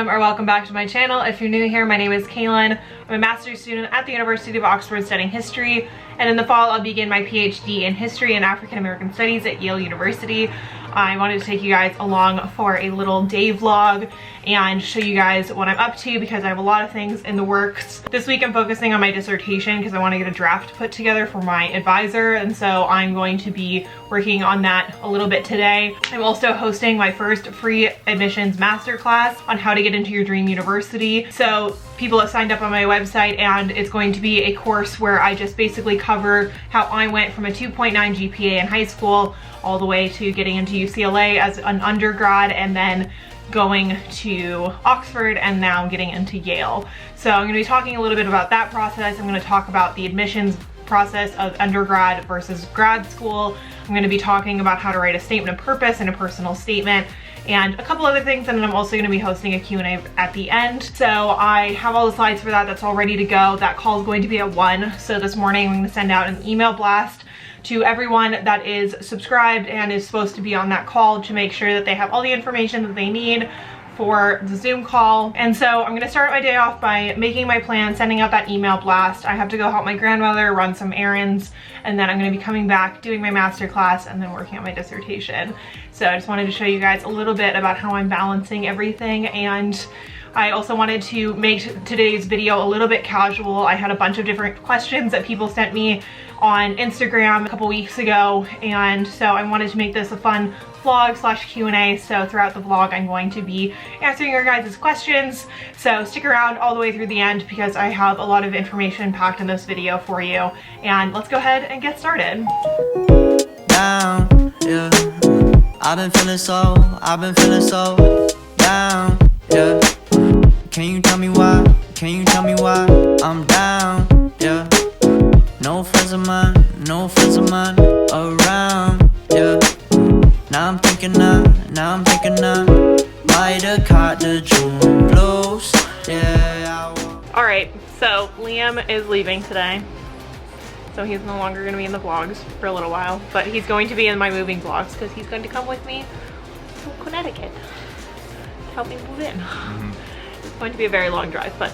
or welcome back to my channel. If you're new here, my name is Kaylin. I'm a master's student at the University of Oxford studying history, and in the fall I'll begin my PhD in history and African American studies at Yale University. I wanted to take you guys along for a little day vlog and show you guys what I'm up to because I have a lot of things in the works. This week I'm focusing on my dissertation because I want to get a draft put together for my advisor, and so I'm going to be working on that a little bit today. I'm also hosting my first free admissions masterclass on how to get into your dream university. So people have signed up on my website, and it's going to be a course where I just basically cover how I went from a 2.9 GPA in high school all the way to getting into UCLA as an undergrad, and then going to Oxford, and now getting into Yale. So I'm going to be talking a little bit about that process. I'm going to talk about the admissions process of undergrad versus grad school. I'm going to be talking about how to write a statement of purpose and a personal statement, and a couple other things, and then I'm also going to be hosting a Q&A at the end. So I have all the slides for that. That's all ready to go. That call is going to be at 1. So this morning I'm going to send out an email blast to everyone that is subscribed and is supposed to be on that call to make sure that they have all the information that they need for the Zoom call. And so I'm gonna start my day off by making my plan, sending out that email blast. I have to go help my grandmother, run some errands, and then I'm gonna be coming back, doing my master class, and then working on my dissertation. So I just wanted to show you guys a little bit about how I'm balancing everything, and I also wanted to make today's video a little bit casual. I had a bunch of different questions that people sent me on Instagram a couple weeks ago, and so I wanted to make this a fun vlog slash Q&A. So throughout the vlog I'm going to be answering your guys' questions, so stick around all the way through the end because I have a lot of information packed in this video for you. And let's go ahead and get started. Down, yeah. I've been feeling so down, yeah. Can you tell me why? Can you tell me why I'm down, yeah. No friends of mine around, yeah. Now I'm thinking might have caught the June blues, yeah. Alright, so Liam is leaving today. So he's no longer going to be in the vlogs for a little while, but he's going to be in my moving vlogs because he's going to come with me to Connecticut to help me move in. It's going to be a very long drive, but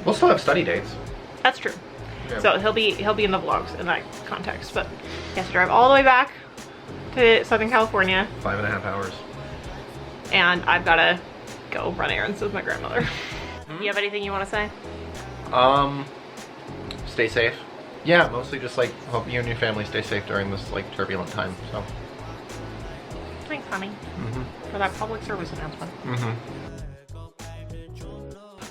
we'll still have study dates. That's true. Yeah. So he'll be in the vlogs in that context, but he has to drive all the way back to Southern California. 5.5 hours. And I've got to go run errands with my grandmother. You have anything you want to say? Stay safe. Yeah, mostly just like hope you and your family stay safe during this like turbulent time. So. Thanks, honey, for that public service announcement.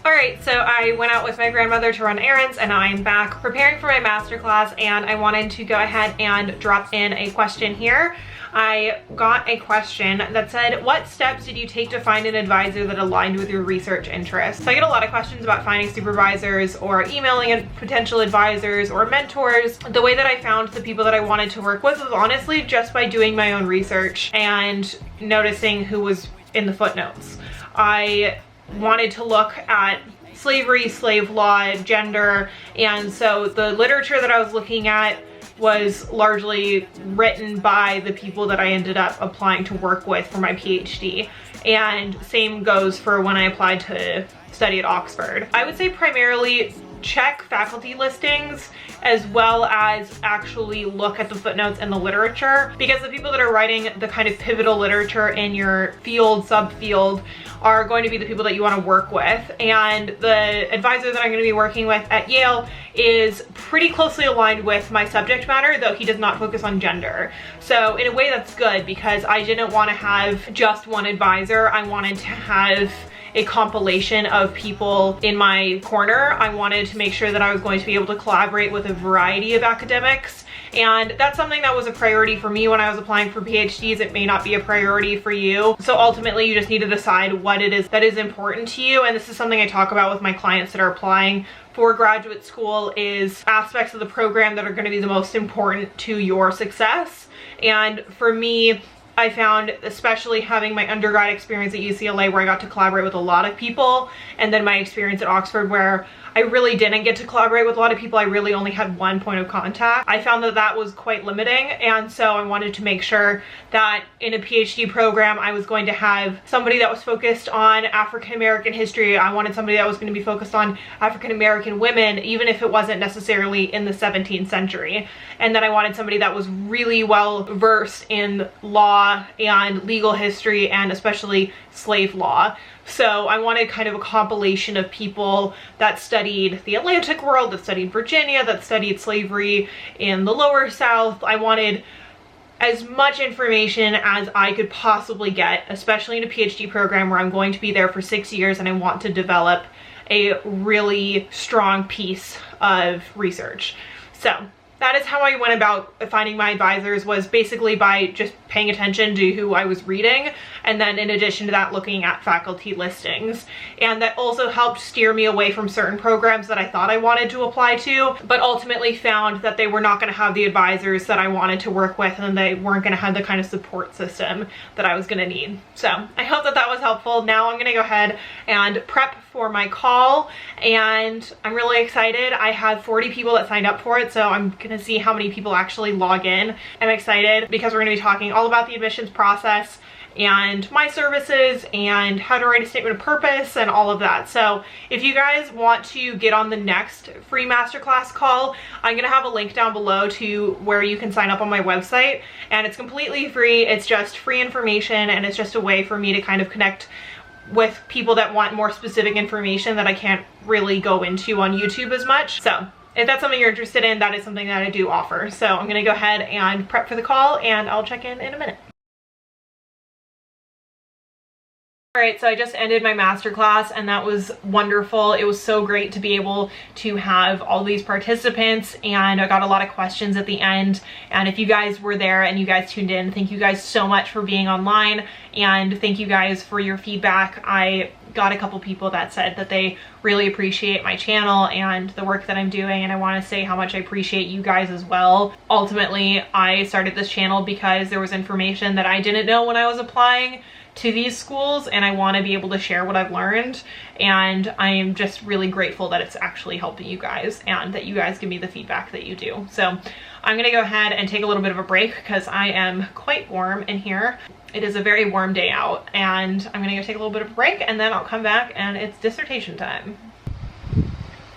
Alright, so I went out with my grandmother to run errands, and I'm back preparing for my masterclass, and I wanted to go ahead and drop in a question here. I got a question that said, what steps did you take to find an advisor that aligned with your research interests? So I get a lot of questions about finding supervisors or emailing potential advisors or mentors. The way that I found the people that I wanted to work with was honestly just by doing my own research and noticing who was in the footnotes. I wanted to look at slavery, slave law, gender, and so the literature that I was looking at was largely written by the people that I ended up applying to work with for my PhD. And same goes for when I applied to study at Oxford. I would say primarily check faculty listings as well as actually look at the footnotes in the literature, because the people that are writing the kind of pivotal literature in your field, subfield, are going to be the people that you want to work with. And the advisor that I'm going to be working with at Yale is pretty closely aligned with my subject matter, though he does not focus on gender. So in a way that's good, because I didn't want to have just one advisor. I wanted to have a compilation of people in my corner. I wanted to make sure that I was going to be able to collaborate with a variety of academics. And that's something that was a priority for me when I was applying for PhDs. It may not be a priority for you. So ultimately you just need to decide what it is that is important to you. And this is something I talk about with my clients that are applying for graduate school, is aspects of the program that are going to be the most important to your success. And for me, I found, especially having my undergrad experience at UCLA where I got to collaborate with a lot of people, and then my experience at Oxford where I really didn't get to collaborate with a lot of people. I really only had one point of contact. I found that that was quite limiting, and so I wanted to make sure that in a PhD program I was going to have somebody that was focused on African American history. I wanted somebody that was going to be focused on African American women, even if it wasn't necessarily in the 17th century. And then I wanted somebody that was really well versed in law and legal history, and especially slave law. So I wanted kind of a compilation of people that studied the Atlantic world, that studied Virginia, that studied slavery in the lower South. I wanted as much information as I could possibly get, especially in a PhD program where I'm going to be there for 6 years and I want to develop a really strong piece of research. So that is how I went about finding my advisors, was basically by just paying attention to who I was reading, and then in addition to that, looking at faculty listings. And that also helped steer me away from certain programs that I thought I wanted to apply to, but ultimately found that they were not going to have the advisors that I wanted to work with, and they weren't going to have the kind of support system that I was going to need. So I hope that that was helpful. Now I'm going to go ahead and prep for my call, and I'm really excited. I have 40 people that signed up for it, so I'm gonna see how many people actually log in. I'm excited because we're gonna be talking all about the admissions process and my services and how to write a statement of purpose and all of that. So if you guys want to get on the next free masterclass call, I'm gonna have a link down below to where you can sign up on my website, and it's completely free. It's just free information, and it's just a way for me to kind of connect with people that want more specific information that I can't really go into on YouTube as much. So if that's something you're interested in, that is something that I do offer. So I'm gonna go ahead and prep for the call, and I'll check in a minute. All right, so I just ended my masterclass, and that was wonderful. It was so great to be able to have all these participants, and I got a lot of questions at the end. And if you guys were there and you guys tuned in, thank you guys so much for being online, and thank you guys for your feedback. I got a couple people that said that they really appreciate my channel and the work that I'm doing, and I want to say how much I appreciate you guys as well. Ultimately, I started this channel because there was information that I didn't know when I was applying to these schools, and I want to be able to share what I've learned, and I am just really grateful that it's actually helping you guys and that you guys give me the feedback that you do. So I'm gonna go ahead and take a little bit of a break because I am quite warm in here. It is a very warm day out, and I'm gonna go take a little bit of a break, and then I'll come back and it's dissertation time.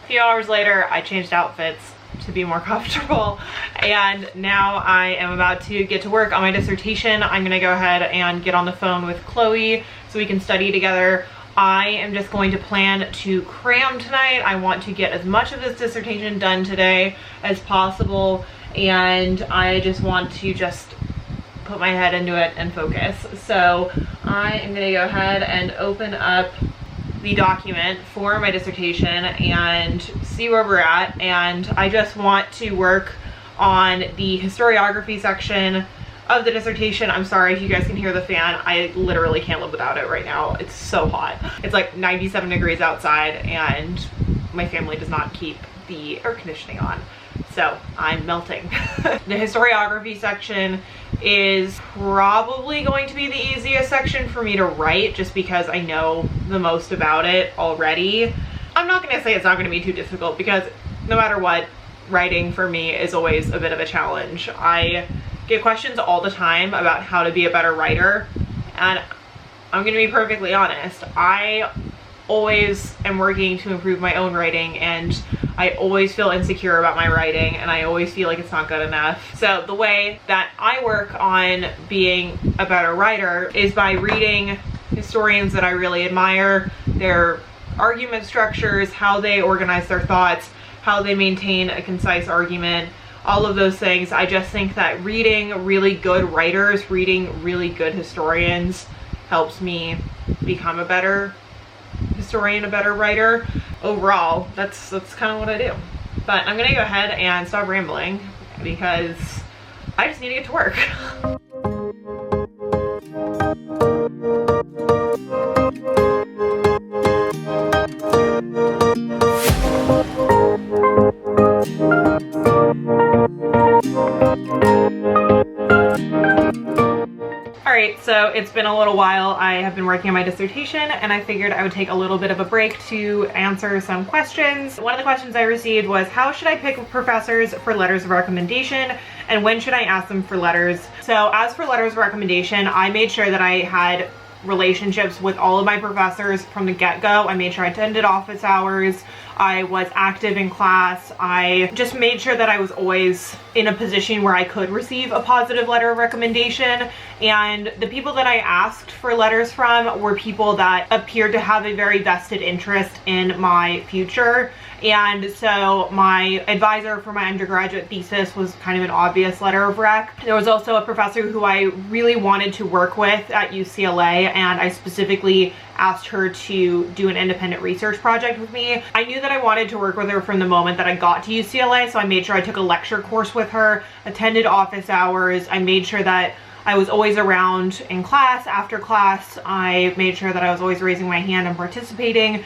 A few hours later, I changed outfits to be more comfortable, and now I am about to get to work on my dissertation. I'm gonna go ahead and get on the phone with Chloe so we can study together. I am just going to plan to cram tonight. I want to get as much of this dissertation done today as possible, and I just want to put my head into it and focus. So I am gonna go ahead and open up the document for my dissertation and see where we're at. And I just want to work on the historiography section of the dissertation. I'm sorry if you guys can hear the fan. I literally can't live without it right now. It's so hot. It's like 97 degrees outside, and my family does not keep the air conditioning on, so I'm melting. The historiography section is probably going to be the easiest section for me to write, just because I know the most about it already. I'm not gonna say it's not gonna be too difficult, because no matter what, writing for me is always a bit of a challenge. I get questions all the time about how to be a better writer, and I'm gonna be perfectly honest, I always am working to improve my own writing, and I always feel insecure about my writing, and I always feel like it's not good enough. So the way that I work on being a better writer is by reading historians that I really admire, their argument structures, how they organize their thoughts, how they maintain a concise argument, all of those things. I just think that reading really good writers, reading really good historians, helps me become a better historian, a better writer. Overall, that's kind of what I do. But I'm gonna go ahead and stop rambling because I just need to get to work. Alright, so it's been a little while. I have been working on my dissertation and I figured I would take a little bit of a break to answer some questions. One of the questions I received was, how should I pick professors for letters of recommendation and when should I ask them for letters? So as for letters of recommendation, I made sure that I had relationships with all of my professors from the get-go. I made sure I attended office hours. I was active in class. I just made sure that I was always in a position where I could receive a positive letter of recommendation. And the people that I asked for letters from were people that appeared to have a very vested interest in my future. And so my advisor for my undergraduate thesis was kind of an obvious letter of rec. There was also a professor who I really wanted to work with at UCLA, and I specifically asked her to do an independent research project with me. I knew that I wanted to work with her from the moment that I got to UCLA, so I made sure I took a lecture course with her, attended office hours. I made sure that I was always around in class, after class. I made sure that I was always raising my hand and participating.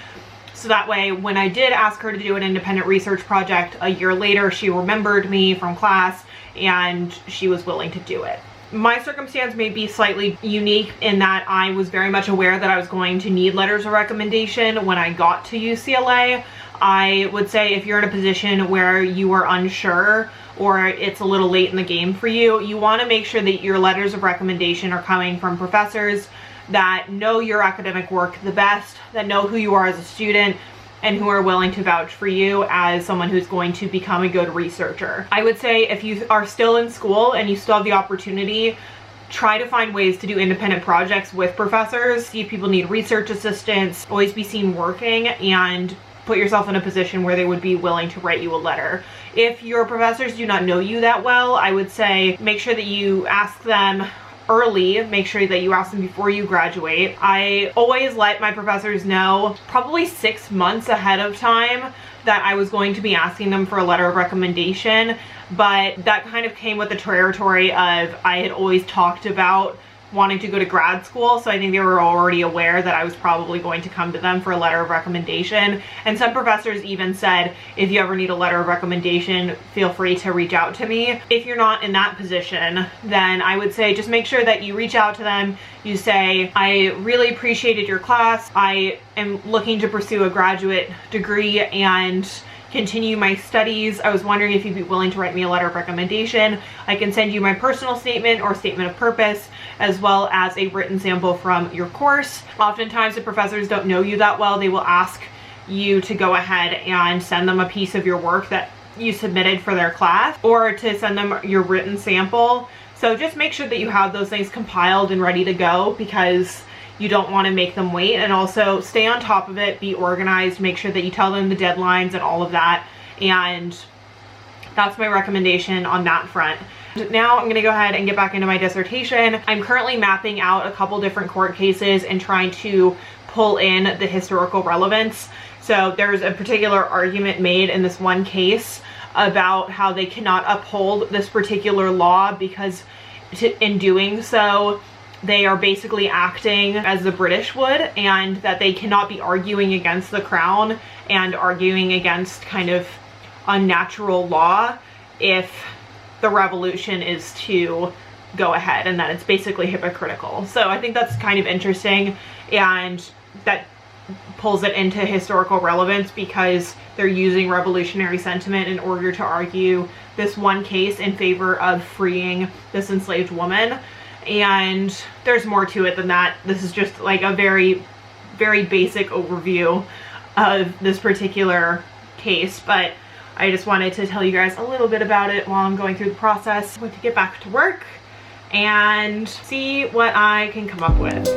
So that way, when I did ask her to do an independent research project a year later, she remembered me from class and she was willing to do it. My circumstance may be slightly unique in that I was very much aware that I was going to need letters of recommendation when I got to UCLA. I would say if you're in a position where you are unsure or it's a little late in the game for you, you want to make sure that your letters of recommendation are coming from professors that know your academic work the best, that know who you are as a student, and who are willing to vouch for you as someone who's going to become a good researcher. I would say if you are still in school and you still have the opportunity, try to find ways to do independent projects with professors. See if people need research assistants, always be seen working, and put yourself in a position where they would be willing to write you a letter. If your professors do not know you that well, I would say make sure that you ask them early. Make sure that you ask them before you graduate. I always let my professors know probably 6 months ahead of time that I was going to be asking them for a letter of recommendation, but that kind of came with the territory of I had always talked about wanting to go to grad school, so I think they were already aware that I was probably going to come to them for a letter of recommendation. And some professors even said, if you ever need a letter of recommendation, feel free to reach out to me. If you're not in that position, then I would say just make sure that you reach out to them. You say, I really appreciated your class. I am looking to pursue a graduate degree and continue my studies. I was wondering if you'd be willing to write me a letter of recommendation. I can send you my personal statement or statement of purpose, as well as a written sample from your course. Oftentimes, if professors don't know you that well, they will ask you to go ahead and send them a piece of your work that you submitted for their class, or to send them your written sample. So just make sure that you have those things compiled and ready to go, because you don't want to make them wait. And also stay on top of it, be organized, make sure that you tell them the deadlines and all of that. And that's my recommendation on that front. Now I'm going to go ahead and get back into my dissertation. I'm currently mapping out a couple different court cases and trying to pull in the historical relevance. So there's a particular argument made in this one case about how they cannot uphold this particular law because in doing so, they are basically acting as the British would, and that they cannot be arguing against the crown and arguing against kind of unnatural law if the revolution is to go ahead, and that it's basically hypocritical. So I think that's kind of interesting, and that pulls it into historical relevance because they're using revolutionary sentiment in order to argue this one case in favor of freeing this enslaved woman. And there's more to it than that. This is just like a very, very basic overview of this particular case, but I just wanted to tell you guys a little bit about it while I'm going through the process. I'm going to get back to work and see what I can come up with.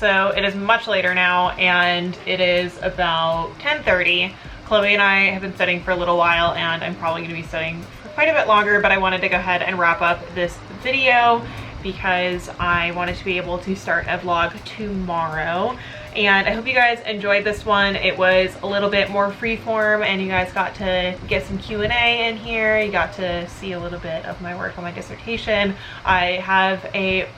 So it is much later now, and it is about 10:30. Chloe and I have been studying for a little while, and I'm probably going to be studying for quite a bit longer, but I wanted to go ahead and wrap up this video because I wanted to be able to start a vlog tomorrow. And I hope you guys enjoyed this one. It was a little bit more freeform and you guys got to get some Q&A in here. You got to see a little bit of my work on my dissertation. I have a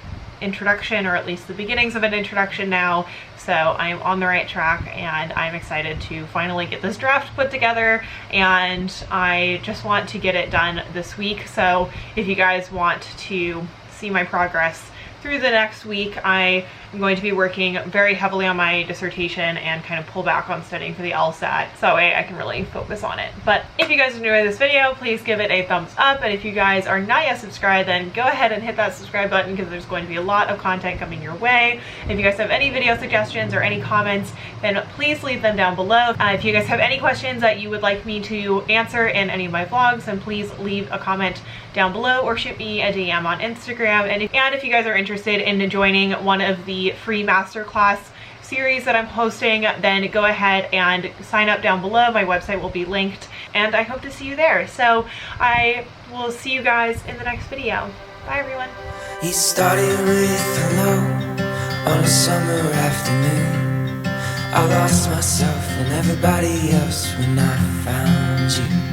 introduction, or at least the beginnings of an introduction now, so I'm on the right track and I'm excited to finally get this draft put together, and I just want to get it done this week. So if you guys want to see my progress through the next week, I am going to be working very heavily on my dissertation and kind of pull back on studying for the LSAT, so that way I can really focus on it. But if you guys enjoyed this video, please give it a thumbs up, and if you guys are not yet subscribed, then go ahead and hit that subscribe button, because there's going to be a lot of content coming your way. If you guys have any video suggestions or any comments, then please leave them down below. If you guys have any questions that you would like me to answer in any of my vlogs, then please leave a comment down below or shoot me a DM on Instagram. And if you guys are interested in joining one of the free masterclass series that I'm hosting, then go ahead and sign up down below. My website will be linked, and I hope to see you there. So I will see you guys in the next video. Bye everyone. He started with hello on a summer afternoon. I lost myself and everybody else when I found you.